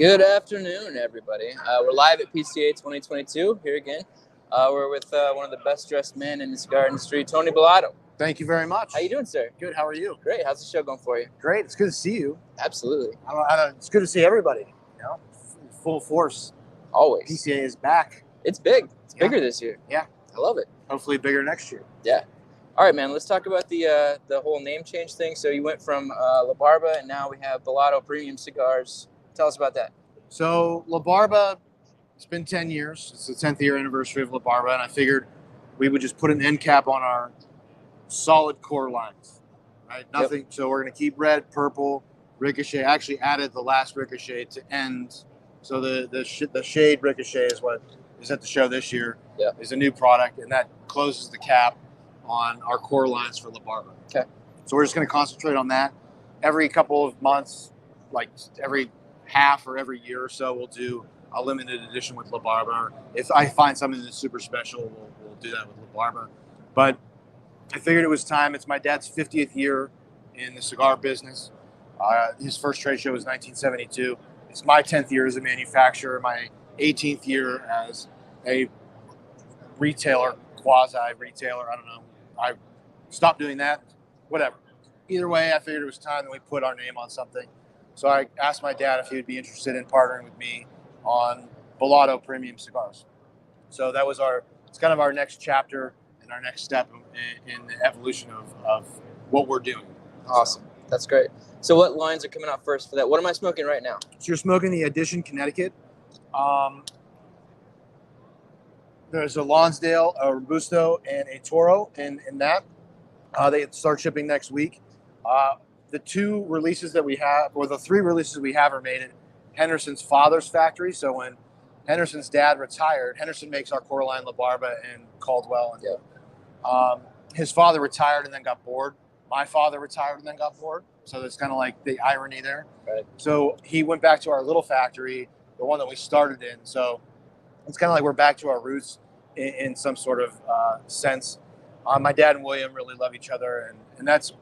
Good afternoon, everybody. We're live at PCA 2022 here again. We're with one of the best dressed men in the cigar industry, Tony Bellatto. Thank you very much. How you doing, sir? Good. How are you? Great. How's the show going for you? Great. It's good to see you. Absolutely. It's good to see everybody. You know, full force. Always. PCA is back. It's big. It's bigger this year. Yeah. I love it. Hopefully bigger next year. Yeah. All right, man. Let's talk about the whole name change thing. So you went from La Barba, and now we have Bellatto Premium Cigars. Tell us about that. So La Barba, it's been 10 years. It's the 10th year anniversary of La Barba, and I figured we would just put an end cap on our solid core lines. Right? Nothing. Yep. So we're going to keep red, purple, ricochet. I actually added the last ricochet to end. So the shade ricochet is what is at the show this year. Yeah. Is a new product, and that closes the cap on our core lines for La Barba. Okay. So we're just going to concentrate on that. Every couple of months, like every half or every year or so, we'll do a limited edition with La Barba. If I find something that's super special, we'll do that with La Barba. But I figured it was time. It's my dad's 50th year in the cigar business. His first trade show was 1972. It's my 10th year as a manufacturer, my 18th year as a retailer, quasi-retailer. I don't know. I stopped doing that. Whatever. Either way, I figured it was time that we put our name on something. So I asked my dad if he would be interested in partnering with me on Bellatto Premium Cigars. So that was it's kind of our next chapter and our next step in the evolution of what we're doing. Awesome. That's great. So what lines are coming out first for that? What am I smoking right now? So you're smoking the Edition Connecticut. There's a Lonsdale, a Robusto, and a Toro in that. They start shipping next week. The two releases that we have, or the three releases we have, are made at Henderson's father's factory. So when Henderson's dad retired, Henderson makes our core line La Barba and Caldwell. And, his father retired and then got bored. My father retired and then got bored. So that's kind of like the irony there. Right. So he went back to our little factory, the one that we started in. So it's kind of like we're back to our roots in some sort of sense. My dad and William really love each other, and that's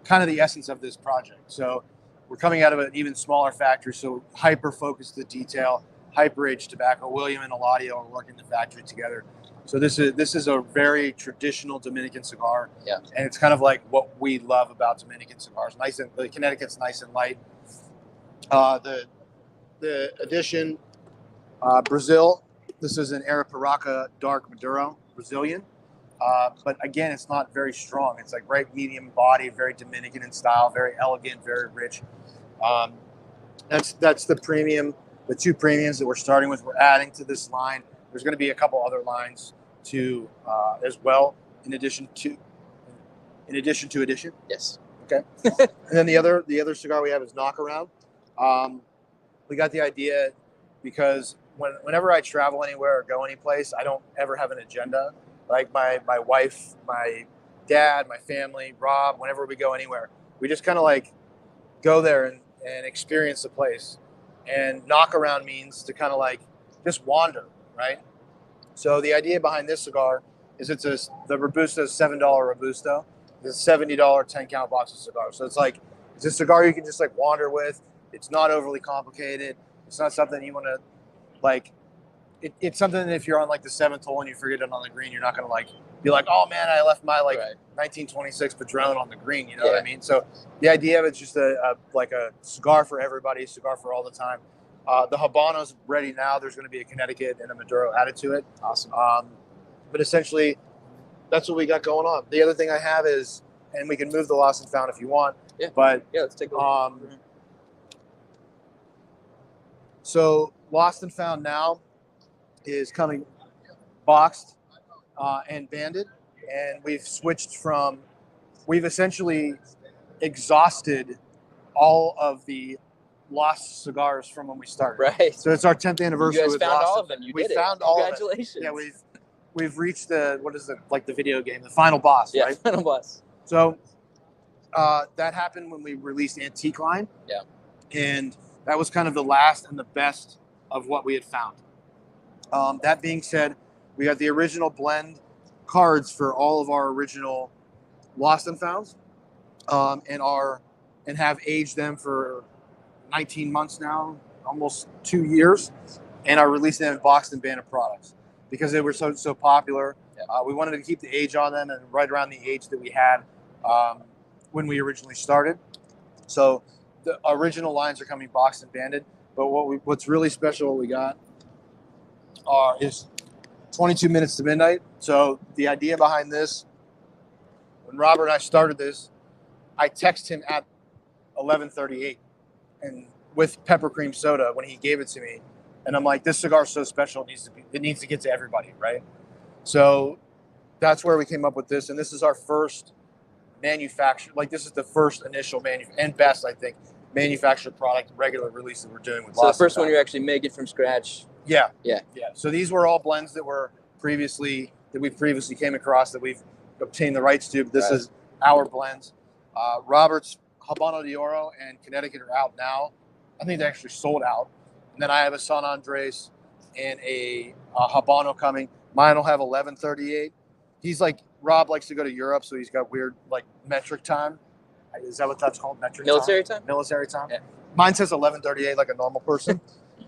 kind of the essence of this project. So we're coming out of an even smaller factory, so hyper-focused to detail, hyper-aged tobacco. William and Eladio are working the factory together. So this is a very traditional Dominican cigar, and it's kind of like what we love about Dominican cigars. The Connecticut's nice and light. The Edition Brazil. This is an Arapiraca Dark Maduro, Brazilian. But again, it's not very strong. It's like right medium body, very Dominican in style, very elegant, very rich. That's the premium, the two premiums that we're starting with. We're adding to this line. There's going to be a couple other lines too as well, in addition to Edition. Yes. Okay. And then the other cigar we have is Knockaround. We got the idea because whenever I travel anywhere or go any place, I don't ever have an agenda. Like my wife, my dad, my family, Rob, whenever we go anywhere, we just kind of like go there and experience the place. And Knockaround means to kind of like just wander, right? So the idea behind this cigar is the Robusto is $7 Robusto. It's a $70 10-count box of cigars. So it's a cigar you can just like wander with. It's not overly complicated. It's not something you want to like. It's something that if you're on like the seventh hole and you forget it on the green, you're not going to like be like, oh man, I left my 1926 Padron on the green. You know what I mean? So the idea of it's just a cigar for everybody, a cigar for all the time. The Habano's ready now. There's going to be a Connecticut and a Maduro added to it. Awesome. But essentially, that's what we got going on. The other thing I have is, and we can move the Lost and Found if you want. Yeah. But let's take a look. So Lost and Found now is coming boxed and banded, and we've essentially exhausted all of the lost cigars from when we started. Right. So it's our 10th anniversary. You guys with found Lost all of them. You did it. Found all of them. Congratulations. Yeah, we've reached the video game, the final boss, right? Final boss. So that happened when we released Antique Line. Yeah. And that was kind of the last and the best of what we had found. That being said, we got the original blend cards for all of our original Lost and Founds, and have aged them for 19 months now, almost 2 years, and are releasing them in boxed and banded products because they were so popular. Yeah. We wanted to keep the age on them and right around the age that we had when we originally started. So the original lines are coming boxed and banded, but what's really special, what we got is 22 minutes to midnight. So the idea behind this, when Robert and I started this, I texted him at 11:38 and with pepper cream soda when he gave it to me, and I'm like, this cigar is so special, it needs to get to everybody, right? So that's where we came up with this, and this is our first manufactured, like this is the first initial and best, I think, manufactured product regular release that we're doing with. So the first one you're actually making from scratch. Yeah. Yeah. So these were all blends that we previously came across that we've obtained the rights to. But this is our blends. Robert's Habano de Oro and Connecticut are out now. I think they actually sold out. And then I have a San Andres and a Habano coming. Mine will have 11:38. He's like, Rob likes to go to Europe, so he's got weird like metric time. Is that what that's called? Military time? Military time. Yeah. Mine says 11:38 like a normal person.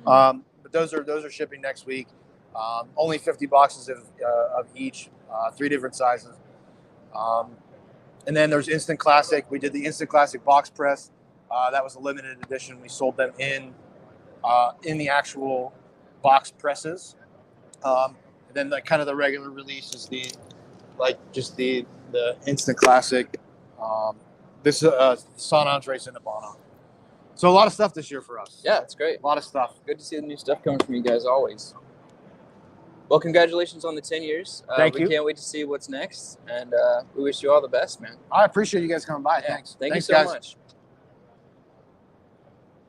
But those are shipping next week. Only 50 boxes of each, 3 different sizes. And then there's Instant Classic. We did the Instant Classic box press. That was a limited edition. We sold them in the actual box presses. And then kind of the regular release is the Instant Classic. This is San Andres and Habano. So a lot of stuff this year for us. Yeah, it's great. A lot of stuff. Good to see the new stuff coming from you guys always. Well, congratulations on the 10 years. Thank you. We can't wait to see what's next, and we wish you all the best, man. I appreciate you guys coming by. Yeah. Thanks. Thank you Thanks, so guys. much.